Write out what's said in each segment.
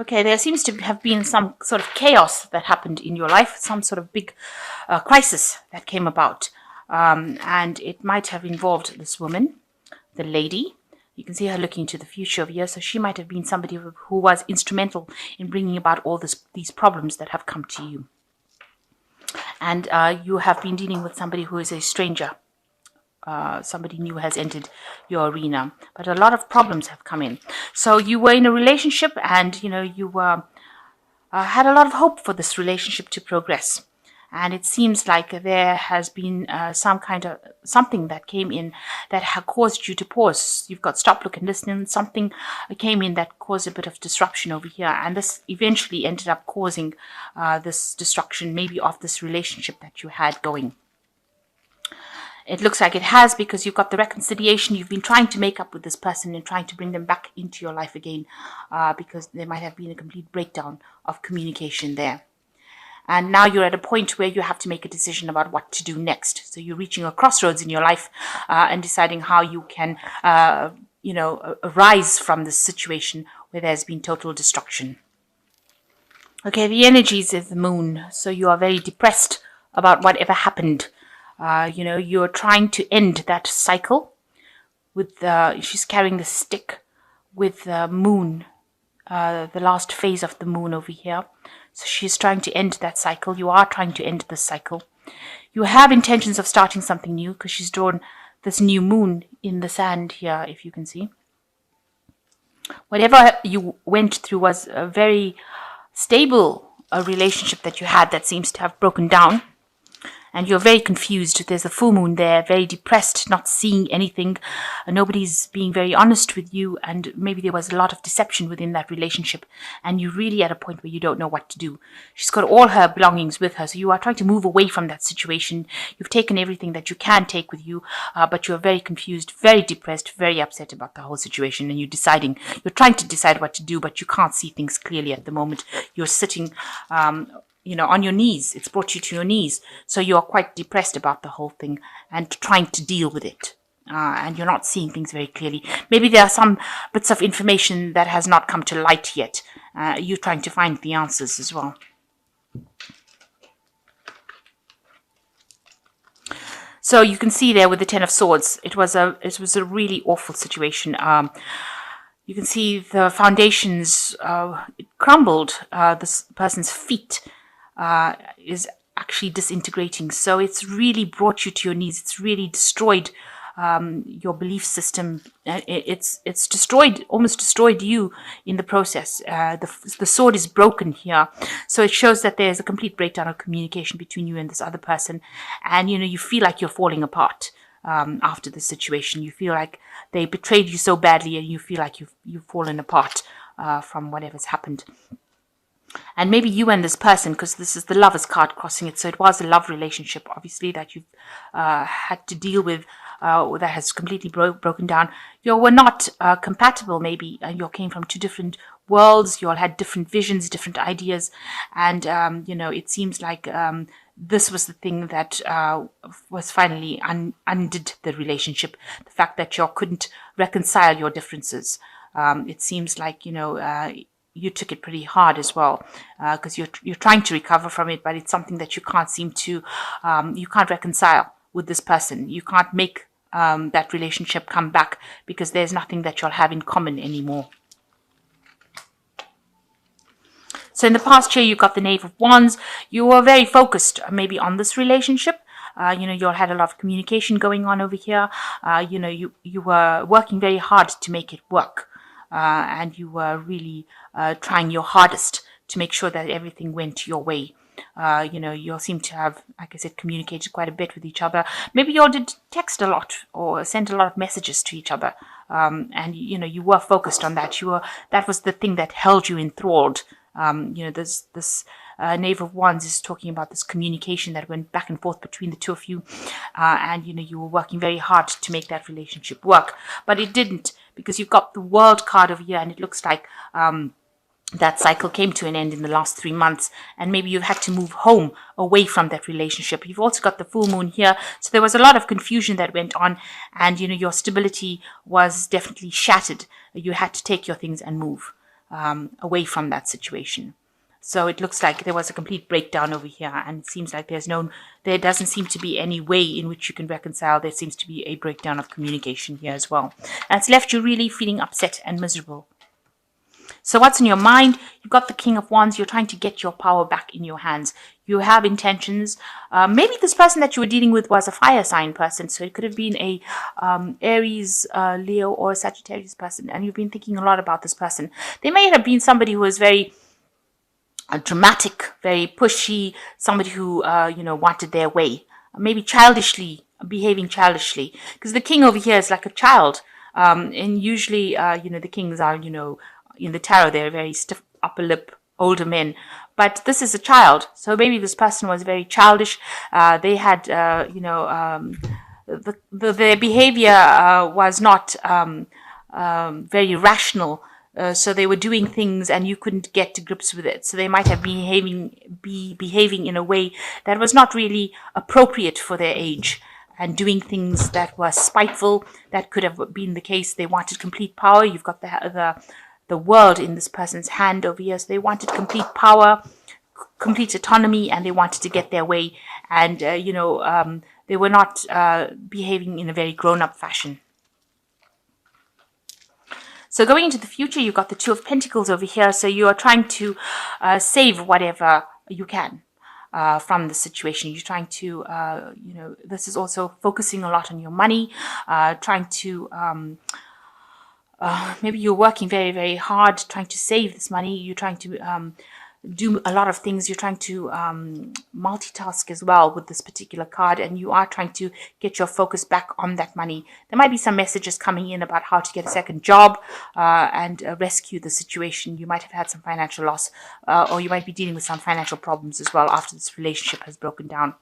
Okay, there seems to have been some sort of chaos that happened in your life, some sort of big crisis that came about. And it might have involved this woman, the lady. You can see her looking to the future over here. So she might have been somebody who was instrumental in bringing about all these problems that have come to you. And you have been dealing with somebody who is a stranger. Somebody new has entered your arena, but a lot of problems have come in. So you were in a relationship, and you had a lot of hope for this relationship to progress. And it seems like there has been some kind of something that came in that had caused you to pause. You've got stop, look, and listen. Something came in that caused a bit of disruption over here, and this eventually ended up causing this destruction, maybe of this relationship that you had going. It looks like it has, because you've got the reconciliation. You've been trying to make up with this person and trying to bring them back into your life again, because there might have been a complete breakdown of communication there. And now you're at a point where you have to make a decision about what to do next. So you're reaching a crossroads in your life and deciding how you can, arise from this situation where there's been total destruction. Okay, the energies of the moon. So you are very depressed about whatever happened. You're trying to end that cycle with she's carrying the stick with the moon, the last phase of the moon over here. So she's trying to end that cycle. You are trying to end this cycle. You have intentions of starting something new, because she's drawn this new moon in the sand here, if you can see. Whatever you went through was a very stable relationship that you had that seems to have broken down. And you're very confused. There's a full moon there, very depressed, not seeing anything. Nobody's being very honest with you, and maybe there was a lot of deception within that relationship, and you're really at a point where you don't know what to do. She's got all her belongings with her, so you are trying to move away from that situation. You've taken everything that you can take with you, but you're very confused, very depressed, very upset about the whole situation, and you're trying to decide what to do, but you can't see things clearly at the moment. You're sitting on your knees. It's brought you to your knees. So you are quite depressed about the whole thing and trying to deal with it. And you're not seeing things very clearly. Maybe there are some bits of information that has not come to light yet. You're trying to find the answers as well. So you can see there with the Ten of Swords, it was a really awful situation. You can see the foundations it crumbled. This person's feet is actually disintegrating. So it's really brought you to your knees. It's really destroyed your belief system. It's almost destroyed you in the process. The sword is broken here. So it shows that there's a complete breakdown of communication between you and this other person. And, you feel like you're falling apart after this situation. You feel like they betrayed you so badly, and you feel like you've fallen apart from whatever's happened. And maybe you and this person, because this is the Lover's card crossing it, so it was a love relationship, obviously, that you've had to deal with, that has completely broken down. You were not compatible, maybe. You came from two different worlds. You all had different visions, different ideas. And, it seems like this was the thing that was finally undid the relationship. The fact that you couldn't reconcile your differences. It seems like, you took it pretty hard as well, because you're trying to recover from it, but it's something that you can't seem to, you can't reconcile with this person. You can't make that relationship come back, because there's nothing that you'll have in common anymore. So in the past year, you got the Knave of Wands. You were very focused maybe on this relationship. You all had a lot of communication going on over here. You were working very hard to make it work. And you were really trying your hardest to make sure that everything went your way. You all seem to have, like I said, communicated quite a bit with each other. Maybe you all did text a lot or sent a lot of messages to each other. And, you were focused on that. That was the thing that held you enthralled. This Knave of Wands is talking about this communication that went back and forth between the two of you. And, you were working very hard to make that relationship work. But it didn't, because you've got the World card over here, and it looks like that cycle came to an end in the last 3 months, and maybe you've had to move home away from that relationship. You've also got the full moon here, so there was a lot of confusion that went on, and your stability was definitely shattered. You had to take your things and move. away from that situation. So it looks like there was a complete breakdown over here, and it seems like there doesn't seem to be any way in which you can reconcile. There seems to be a breakdown of communication here as well. And it's left you really feeling upset and miserable. So what's in your mind? You've got the King of Wands. You're trying to get your power back in your hands. You have intentions. Maybe this person that you were dealing with was a fire sign person. So it could have been a Aries, Leo, or a Sagittarius person. And you've been thinking a lot about this person. They may have been somebody who was very dramatic, very pushy, somebody who, wanted their way. Maybe behaving childishly. Because the king over here is like a child. And usually, the kings are, in the tarot, they're very stiff upper lip, older men. But this is a child. So maybe this person was very childish. They had, their behavior was not very rational. So they were doing things and you couldn't get to grips with it. So they might have be behaving in a way that was not really appropriate for their age, and doing things that were spiteful. That could have been the case. They wanted complete power. You've got the world in this person's hand over here. So they wanted complete power, complete autonomy, and they wanted to get their way. And, they were not behaving in a very grown-up fashion. So going into the future, you've got the Two of Pentacles over here. So you are trying to save whatever you can from the situation. You're trying to, this is also focusing a lot on your money, trying to, maybe you're working very, very hard trying to save this money. You're trying to do a lot of things. You're trying to multitask as well with this particular card, and you are trying to get your focus back on that money. There might be some messages coming in about how to get a second job and rescue the situation. You might have had some financial loss, or you might be dealing with some financial problems as well after this relationship has broken down.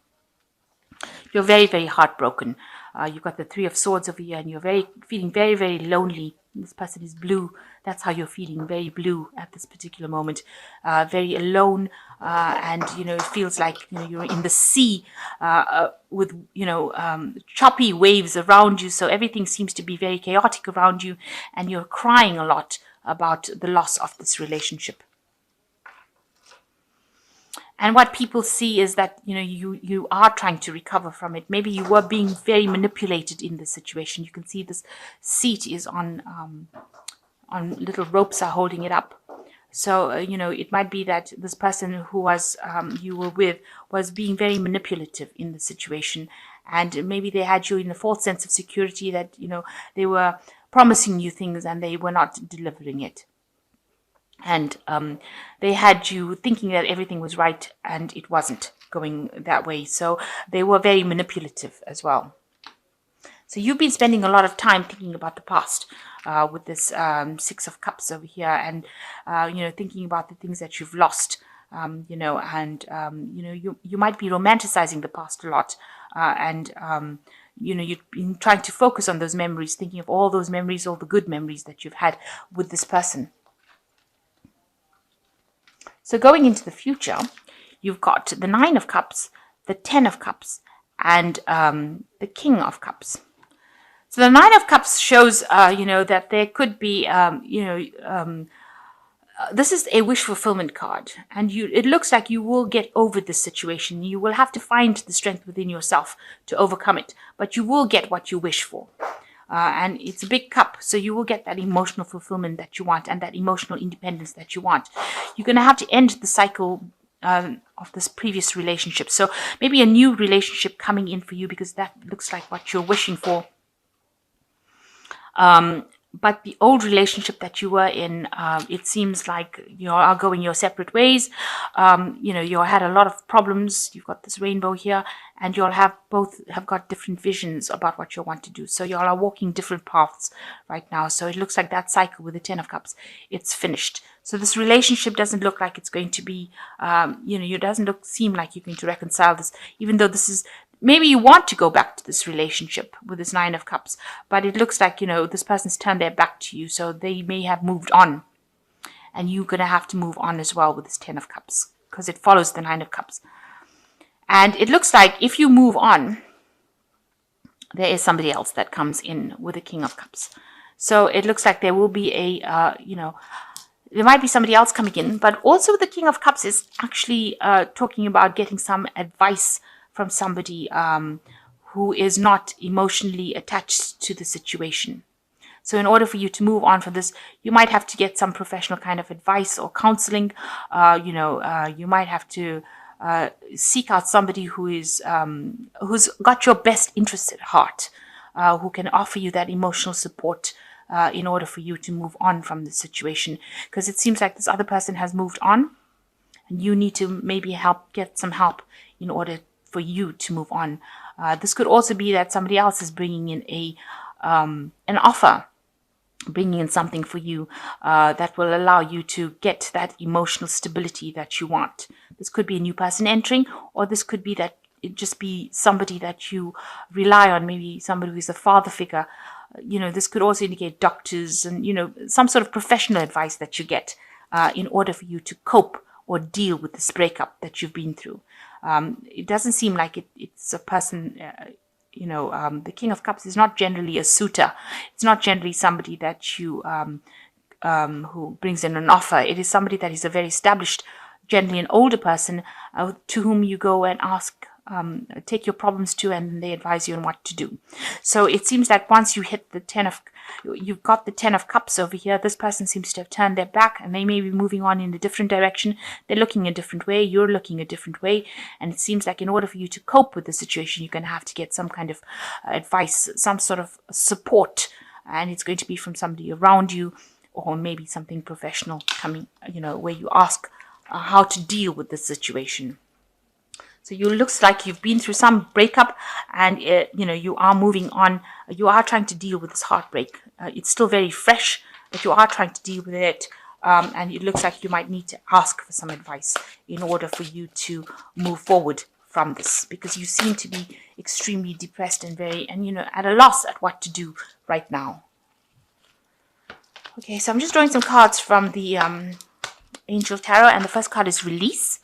You're very, very heartbroken. You've got the Three of Swords over here, and you're feeling very, very lonely. This person is blue. That's how you're feeling, very blue at this particular moment, very alone, and it feels like you're in the sea with choppy waves around you. So everything seems to be very chaotic around you, and you're crying a lot about the loss of this relationship. And what people see is that, you are trying to recover from it. Maybe you were being very manipulated in this situation. You can see this seat is on little ropes are holding it up. So, it might be that this person who was you were with was being very manipulative in the situation. And maybe they had you in a false sense of security that, they were promising you things and they were not delivering it. And they had you thinking that everything was right, and it wasn't going that way. So they were very manipulative as well. So you've been spending a lot of time thinking about the past with this Six of Cups over here, and thinking about the things that you've lost. You might be romanticizing the past a lot, and you've been trying to focus on those memories, thinking of all those memories, all the good memories that you've had with this person. So going into the future, you've got the Nine of Cups, the Ten of Cups, and the King of Cups. So the Nine of Cups shows, that there could be, this is a wish fulfillment card. And it looks like you will get over this situation. You will have to find the strength within yourself to overcome it. But you will get what you wish for. And it's a big cup, so you will get that emotional fulfillment that you want and that emotional independence that you want. You're going to have to end the cycle of this previous relationship. So maybe a new relationship coming in for you, because that looks like what you're wishing for. But the old relationship that you were in, it seems like you are going your separate ways. You had a lot of problems. You've got this rainbow here, and you all both have got different visions about what you want to do. So you all are walking different paths right now. So it looks like that cycle with the Ten of Cups, it's finished. So this relationship doesn't look like it's going to be, it doesn't seem like you're going to reconcile this, even though this is. Maybe you want to go back to this relationship with this Nine of Cups, but it looks like, this person's turned their back to you, so they may have moved on. And you're going to have to move on as well with this Ten of Cups, because it follows the Nine of Cups. And it looks like if you move on, there is somebody else that comes in with the King of Cups. So it looks like there will be there might be somebody else coming in, but also the King of Cups is actually talking about getting some advice from somebody who is not emotionally attached to the situation. So in order for you to move on from this, you might have to get some professional kind of advice or counseling. You might have to seek out somebody who is who's got your best interests at heart, who can offer you that emotional support in order for you to move on from the situation. Because it seems like this other person has moved on, and you need to maybe get some help in order for you to move on. This could also be that somebody else is bringing in an offer, bringing in something for you that will allow you to get that emotional stability that you want. This could be a new person entering, or this could be that it just be somebody that you rely on, maybe somebody who's a father figure. This could also indicate doctors and, some sort of professional advice that you get in order for you to cope or deal with this breakup that you've been through. It doesn't seem like it's a person, the King of Cups is not generally a suitor. It's not generally somebody that you, who brings in an offer. It is somebody that is a very established, generally an older person to whom you go and ask, take your problems to, and they advise you on what to do. So it seems like once you hit you've got the 10 of Cups over here, this person seems to have turned their back and they may be moving on in a different direction. They're looking a different way, you're looking a different way, and it seems like in order for you to cope with the situation, you're going to have to get some kind of advice, some sort of support, and it's going to be from somebody around you, or maybe something professional coming, where you ask how to deal with the situation. So you looks like you've been through some breakup, and you are moving on. You are trying to deal with this heartbreak. It's still very fresh, but you are trying to deal with it. And it looks like you might need to ask for some advice in order for you to move forward from this, because you seem to be extremely depressed and at a loss at what to do right now. Okay, so I'm just drawing some cards from the Angel Tarot, and the first card is Release.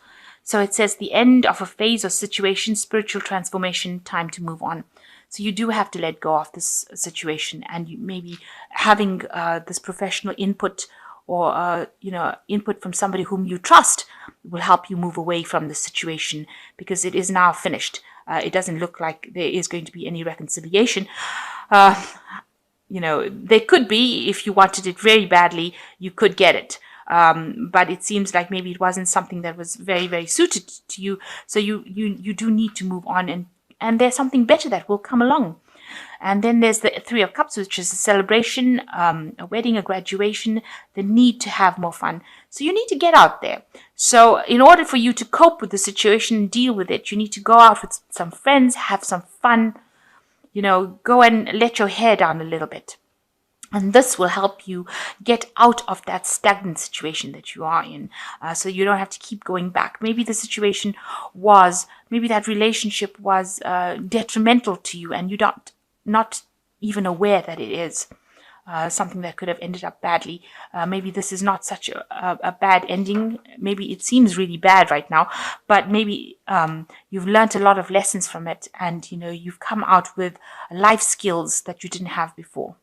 So it says the end of a phase or situation, spiritual transformation, time to move on. So you do have to let go of this situation, and you maybe having this professional input or input from somebody whom you trust will help you move away from the situation, because it is now finished. It doesn't look like there is going to be any reconciliation. There could be, if you wanted it very badly, you could get it. But it seems like maybe it wasn't something that was very, very suited to you. So you do need to move on, and there's something better that will come along. And then there's the Three of Cups, which is a celebration, a wedding, a graduation, the need to have more fun. So you need to get out there. So in order for you to cope with the situation and deal with it, you need to go out with some friends, have some fun, go and let your hair down a little bit. And this will help you get out of that stagnant situation that you are in. So you don't have to keep going back. Maybe the situation maybe that relationship was detrimental to you, and you're not even aware that it is. Something that could have ended up badly. Maybe this is not such a bad ending. Maybe it seems really bad right now, but maybe you've learned a lot of lessons from it, and you've come out with life skills that you didn't have before.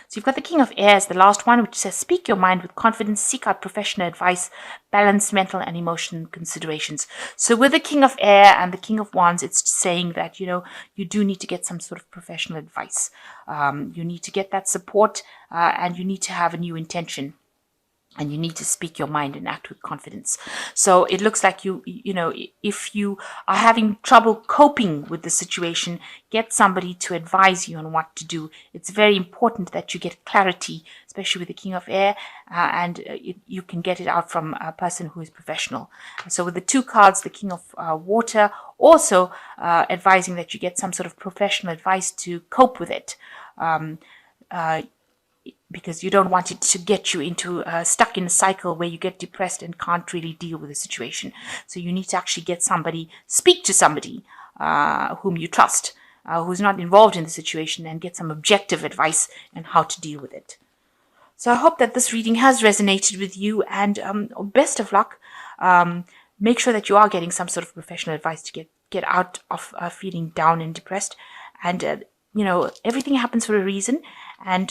So you've got the King of Air as the last one, which says, speak your mind with confidence, seek out professional advice, balance mental and emotional considerations. So with the King of Air and the King of Wands, it's saying that, you do need to get some sort of professional advice. You need to get that support, and you need to have a new intention. And you need to speak your mind and act with confidence. So it looks like if you are having trouble coping with the situation, get somebody to advise you on what to do. It's very important that you get clarity, especially with the King of Air, and you can get it out from a person who is professional. So with the two cards, the King of Water, also advising that you get some sort of professional advice to cope with it. Because you don't want it to get you into stuck in a cycle where you get depressed and can't really deal with the situation. So you need to actually speak to somebody whom you trust, who's not involved in the situation, and get some objective advice on how to deal with it. So I hope that this reading has resonated with you, and best of luck. Make sure that you are getting some sort of professional advice to get out of feeling down and depressed. And everything happens for a reason, and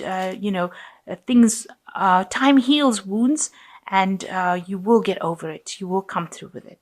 things Time heals wounds, and you will get over it. You will come through with it.